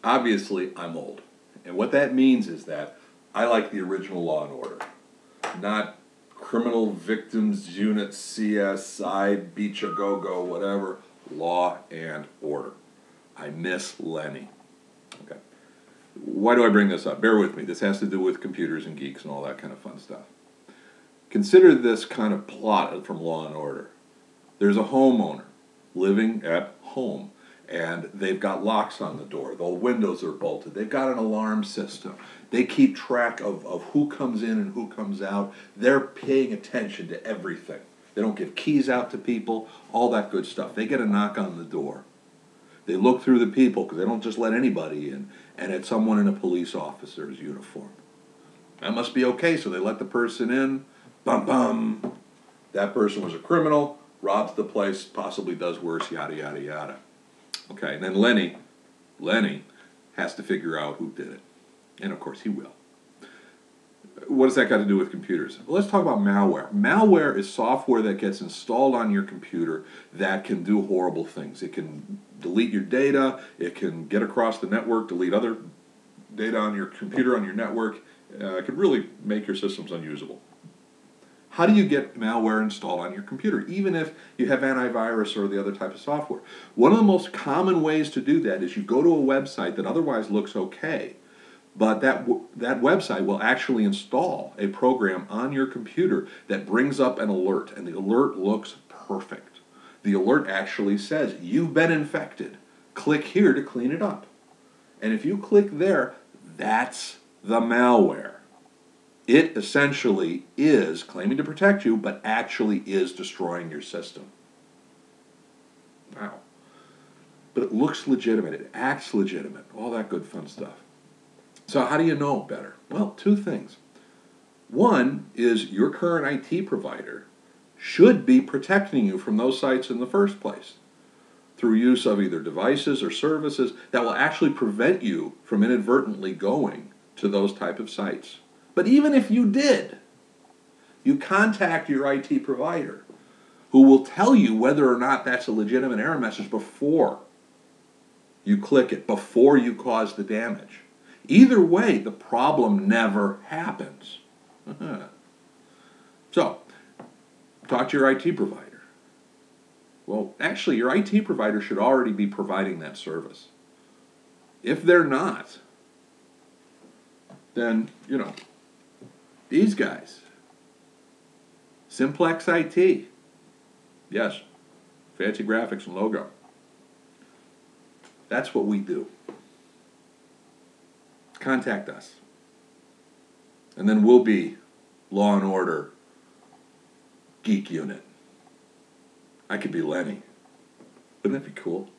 obviously I'm old. And what that means is that I like the original Law and Order, not Criminal Victims Unit, CSI, Beach a Go-Go, whatever. Law and Order. I miss Lenny. Okay. Why do I bring this up? Bear with me. This has to do with computers and geeks and all that kind of fun stuff. Consider this kind of plot from Law and Order. There's a homeowner living at home, and they've got locks on the door. The windows are bolted. They've got an alarm system. They keep track of who comes in and who comes out. They're paying attention to everything. They don't give keys out to people, all that good stuff. They get a knock on the door. They look through the people because they don't just let anybody in, and it's someone in a police officer's uniform. That must be okay, so they let the person in. Bum, bum. That person was a criminal, robs the place, possibly does worse, yada, yada, yada. Okay, and then Lenny has to figure out who did it. And of course he will. What does that got to do with computers? Well, let's talk about malware. Malware is software that gets installed on your computer that can do horrible things. It can delete your data. It can get across the network, delete other data on your computer, on your network. It could really make your systems unusable. How do you get malware installed on your computer, even if you have antivirus or the other type of software? One of the most common ways to do that is you go to a website that otherwise looks okay, but that website will actually install a program on your computer that brings up an alert, and the alert looks perfect. The alert actually says, you've been infected. Click here to clean it up. And if you click there, that's the malware. It essentially is claiming to protect you, but actually is destroying your system. Wow. But it looks legitimate. It acts legitimate. All that good fun stuff. So how do you know better? Well, two things. One is your current IT provider should be protecting you from those sites in the first place through use of either devices or services that will actually prevent you from inadvertently going to those type of sites. But even if you did, you contact your IT provider who will tell you whether or not that's a legitimate error message before you click it, before you cause the damage. Either way, the problem never happens. So, talk to your IT provider. Well, actually, your IT provider should already be providing that service. If they're not, then, these guys, Simplex-IT, yes, fancy graphics and logo. That's what we do. Contact us. And then we'll be Law and Order Geek Unit. I could be Lenny. Wouldn't that be cool?